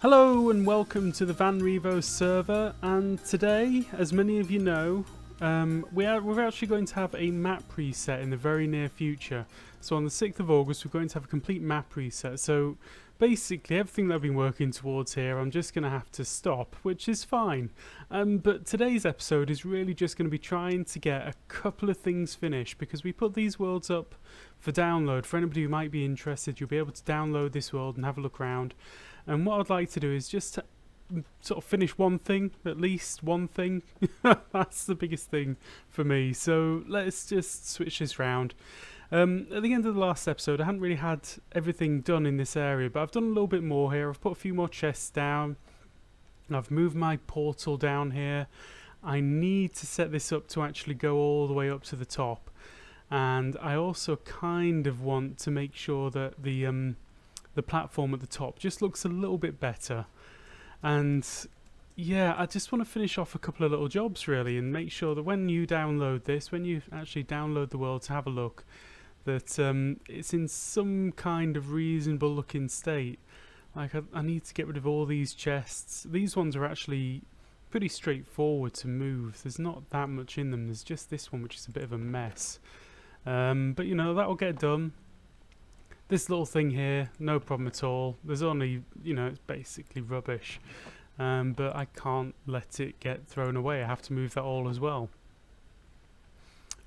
Hello and welcome to the VanRevo server, and today, as many of you know, we're actually going to have a map reset in the very near future. So on the 6th of August we're going to have a complete map reset, so basically everything that I've been working towards here I'm just going to have to stop, which is fine. But today's episode is really just going to be trying to get a couple of things finished, because we put these worlds up for download. For anybody who might be interested, you'll be able to download this world and have a look around. And what I'd like to do is just to sort of finish one thing, at least one thing. That's the biggest thing for me. So let's just switch this round. At the end of the last episode, I hadn't really had everything done in this area, but I've done a little bit more here. I've put a few more chests down. I've moved my portal down here. I need to set this up to actually go all the way up to the top. And I also kind of want to make sure that the platform at the top just looks a little bit better. And yeah, I just want to finish off a couple of little jobs really, and make sure that when you download this, when you actually download the world to have a look, that it's in some kind of reasonable looking state. Like I need to get rid of all these chests. These ones are actually pretty straightforward to move. There's not that much in them. There's just this one which is a bit of a mess. But you know, that'll get done. This little thing here, no problem at all. There's only, you know, it's basically rubbish. But I can't let it get thrown away. I have to move that all as well.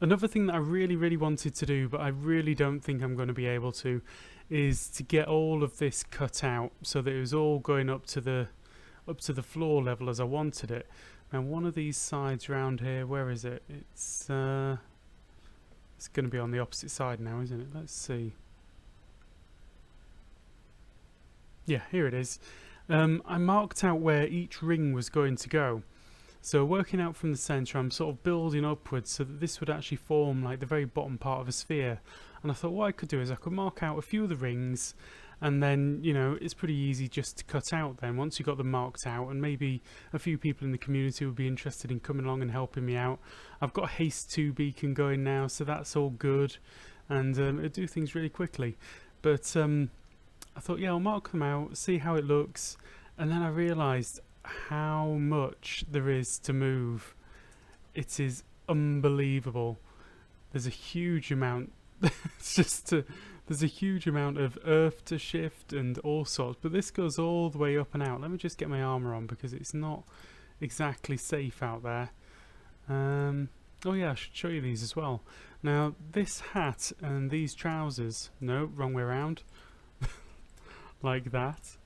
Another thing that I really wanted to do, but I really don't think I'm going to be able to, is to get all of this cut out so that it was all going up to the floor level as I wanted it. Now one of these sides around here, where is it? It's going to be on the opposite side now, isn't it? Let's see. Yeah, here it is. I marked out where each ring was going to go. So working out from the centre, I'm sort of building upwards so that this would actually form like the very bottom part of a sphere. And I thought what I could do is I could mark out a few of the rings, and then, you know, it's pretty easy just to cut out then once you got them marked out, and maybe a few people in the community would be interested in coming along and helping me out. I've got a haste 2 beacon going now, so that's all good, and it'll do things really quickly. But I thought, yeah, I'll mark them out, see how it looks, and then I realised how much there is to move. It is unbelievable. There's a huge amount. There's a huge amount of earth to shift and all sorts, but this goes all the way up and out. Let me just get my armour on because it's not exactly safe out there. Oh yeah, I should show you these as well. Now this hat and these trousers, no, wrong way around. Like that.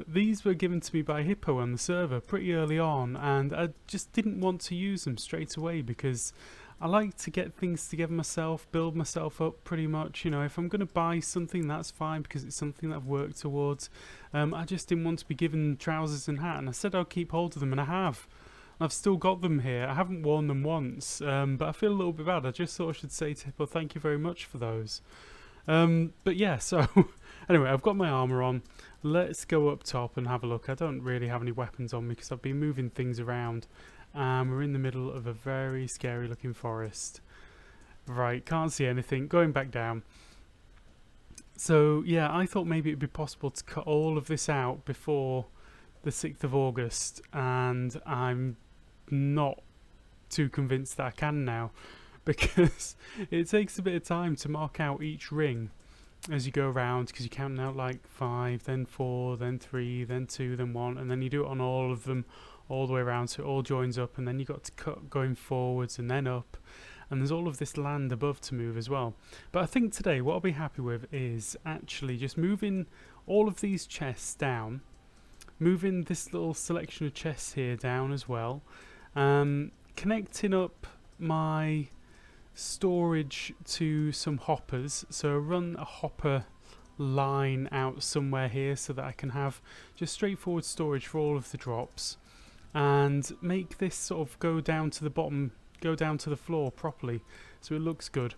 These were given to me by Hippo on the server pretty early on, and I just didn't want to use them straight away because I like to get things together myself, build myself up pretty much. You know, if I'm going to buy something, that's fine because it's something that I've worked towards. I just didn't want to be given trousers and hat, and I said I'll keep hold of them, and I have. I've still got them here. I haven't worn them once, but I feel a little bit bad. I just thought I should say to Hippo, thank you very much for those. But yeah, so anyway, I've got my armour on. Let's go up top and have a look. I don't really have any weapons on me because I've been moving things around. We're in the middle of a very scary looking forest. Right, can't see anything. Going back down. So yeah, I thought maybe it'd be possible to cut all of this out before the 6th of August, and I'm not too convinced that I can now, because it takes a bit of time to mark out each ring as you go around, because you're counting out like 5, then 4, then 3, then 2, then 1, and then you do it on all of them all the way around so it all joins up, and then you've got to cut going forwards and then up, and there's all of this land above to move as well. But I think today what I'll be happy with is actually just moving all of these chests down, moving this little selection of chests here down as well, connecting up my storage to some hoppers. So run a hopper line out somewhere here so that I can have just straightforward storage for all of the drops, and make this sort of go down to the bottom, go down to the floor properly so it looks good.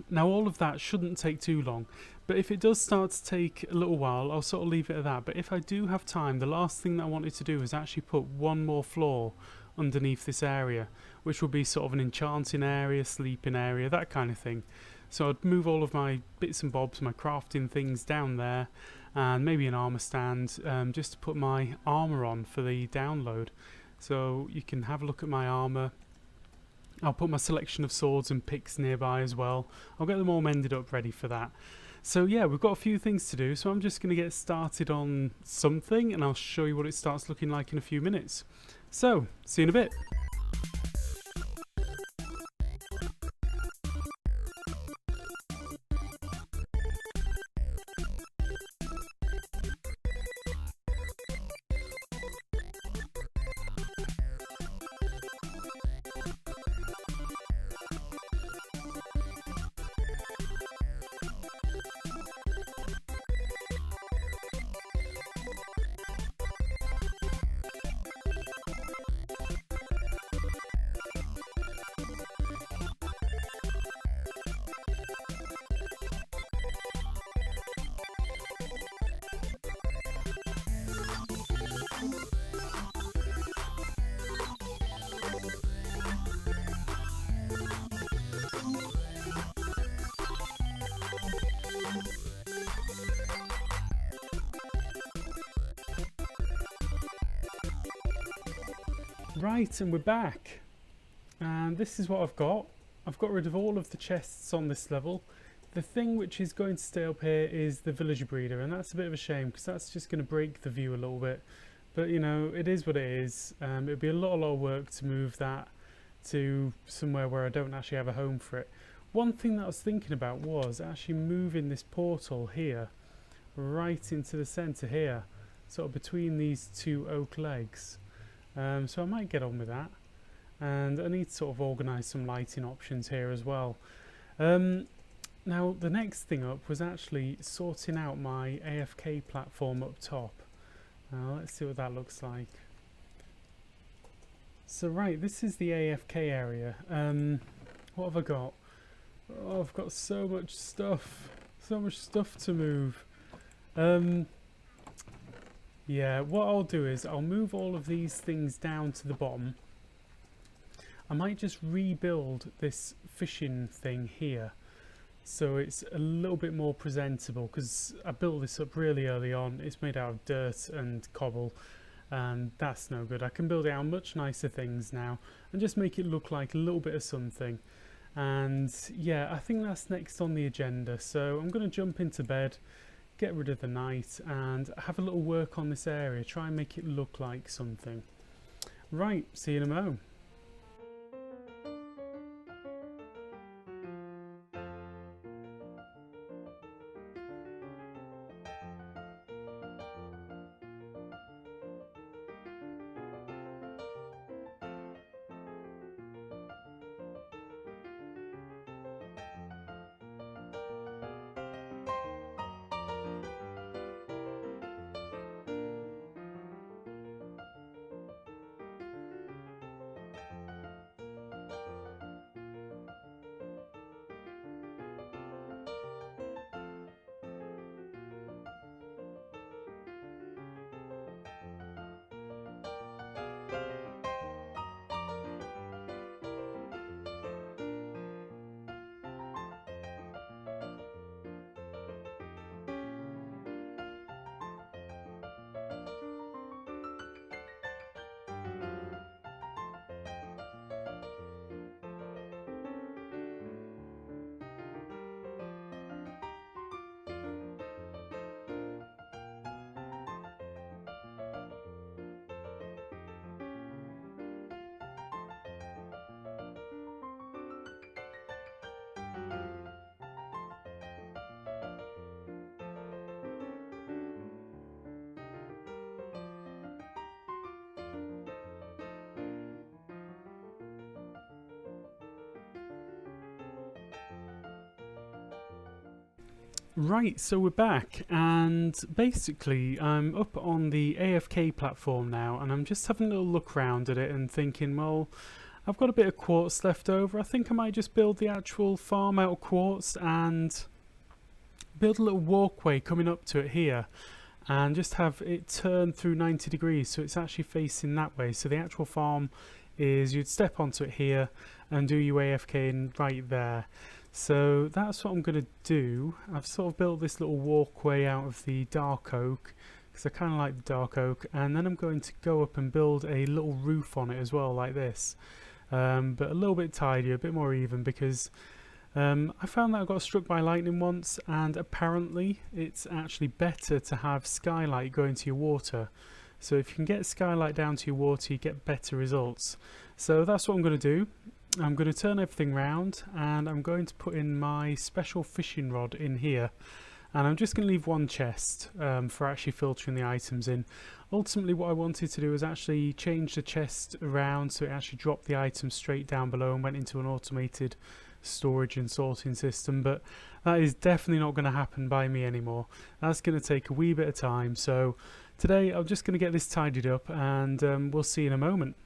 Now all of that shouldn't take too long, but if it does start to take a little while, I'll sort of leave it at that. But if I do have time, the last thing that I wanted to do is actually put one more floor underneath this area, which will be sort of an enchanting area, sleeping area, that kind of thing. So I'd move all of my bits and bobs, my crafting things down there, and maybe an armor stand, just to put my armor on for the download. So you can have a look at my armor. I'll put my selection of swords and picks nearby as well. I'll get them all mended up ready for that. So yeah, we've got a few things to do, so I'm just going to get started on something and I'll show you what it starts looking like in a few minutes. So, see you in a bit. Right, and we're back, and this is what I've got. I've got rid of all of the chests on this level. The thing which is going to stay up here is the villager breeder, and that's a bit of a shame because that's just going to break the view a little bit. But you know, it is what it is. It'd be a lot of work to move that to somewhere where I don't actually have a home for it. One thing that I was thinking about was actually moving this portal here right into the centre here, sort of between these two oak legs. So I might get on with that, and I need to sort of organise some lighting options here as well. Now the next thing up was actually sorting out my AFK platform up top. Let's see what that looks like. So right, this is the AFK area. What have I got? Oh, I've got so much stuff to move. Yeah, what I'll do is I'll move all of these things down to the bottom. I might just rebuild this fishing thing here so it's a little bit more presentable, because I built this up really early on. It's made out of dirt and cobble, and that's no good. I can build it out much nicer things now and just make it look like a little bit of something. And yeah, I think that's next on the agenda, so I'm going to jump into bed, get rid of the night, and have a little work on this area, try and make it look like something. Right, see you in a mo. Right, so we're back, and basically I'm up on the AFK platform now, and I'm just having a little look around at it and thinking, well, I've got a bit of quartz left over. I think I might just build the actual farm out of quartz and build a little walkway coming up to it here, and just have it turn through 90 degrees so it's actually facing that way. So the actual farm is, you'd step onto it here and do your AFK right there. So that's what I'm going to do. I've sort of built this little walkway out of the dark oak because I kind of like the dark oak, and then I'm going to go up and build a little roof on it as well, like this, but a little bit tidier, a bit more even, because I found that I got struck by lightning once, and apparently it's actually better to have skylight going to your water. So if you can get skylight down to your water, you get better results. So that's what I'm going to do. I'm going to turn everything round, and I'm going to put in my special fishing rod in here, and I'm just going to leave one chest for actually filtering the items in. Ultimately what I wanted to do was actually change the chest around so it actually dropped the items straight down below and went into an automated storage and sorting system, but that is definitely not going to happen by me anymore. That's going to take a wee bit of time, so today I'm just going to get this tidied up, and we'll see in a moment.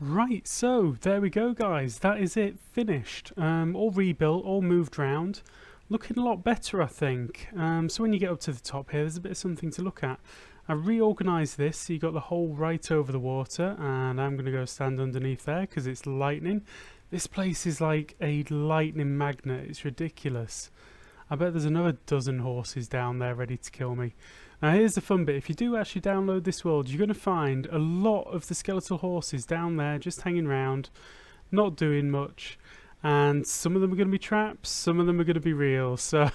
Right, so there we go guys, that is it, finished, all rebuilt, all moved round, looking a lot better I think. So when you get up to the top here, there's a bit of something to look at. I reorganised this so you got the hole right over the water, and I'm going to go stand underneath there because it's lightning. This place is like a lightning magnet, it's ridiculous. I bet there's another dozen horses down there ready to kill me. Now here's the fun bit, if you do actually download this world, you're going to find a lot of the skeletal horses down there just hanging around, not doing much, and some of them are going to be traps, some of them are going to be real, so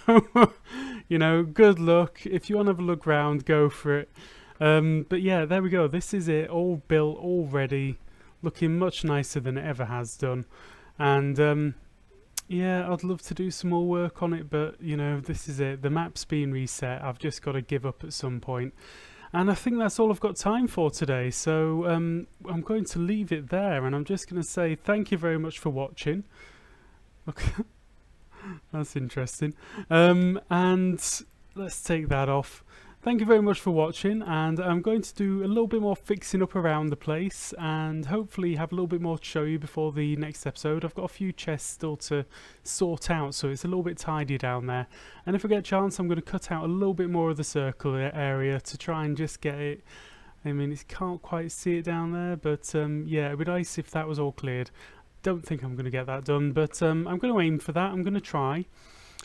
you know, good luck. If you want to have a look round, go for it. But yeah, there we go, this is it, all built, all ready, looking much nicer than it ever has done. And yeah, I'd love to do some more work on it, but you know, this is it, the map's been reset, I've just got to give up at some point. And I think that's all I've got time for today, so I'm going to leave it there, and I'm just going to say thank you very much for watching. Okay. That's interesting. And let's take that off. Thank you very much for watching, and I'm going to do a little bit more fixing up around the place and hopefully have a little bit more to show you before the next episode. I've got a few chests still to sort out, so it's a little bit tidy down there, and if I get a chance I'm going to cut out a little bit more of the circle area to try and just get it. I mean, you can't quite see it down there, but yeah, it'd be nice if that was all cleared. Don't think I'm going to get that done, but I'm going to aim for that. I'm going to try.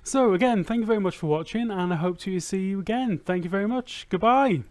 So again, thank you very much for watching, and I hope to see you again. Thank you very much. Goodbye.